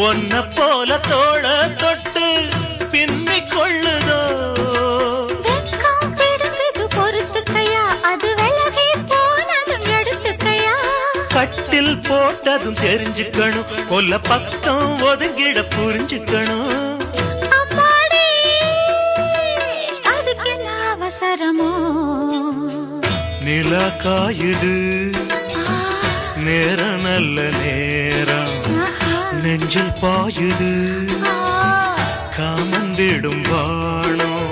ஒன்ன போல தோள தொட்டு பின்னிக் கொள்ளுதோ பொறுத்துக்கையா அது விலகி போனதும் எடுத்துக்கையா கட்டில் போட்டதும் தெரிஞ்சுக்கணும் கொல்ல பக்கம் ஒதுங்கிட புரிஞ்சுக்கணும் அதுக்கு என்ன அவசரமோ நிலா காயுது நேரம் நல்ல நேரம் நெஞ்சில் பாயுது காமன் விடும் வாணம்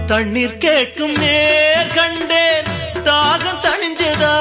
தண்ணீர் கேட்கும் நேர் கண்டேன் தாகம் தணிஞ்சதா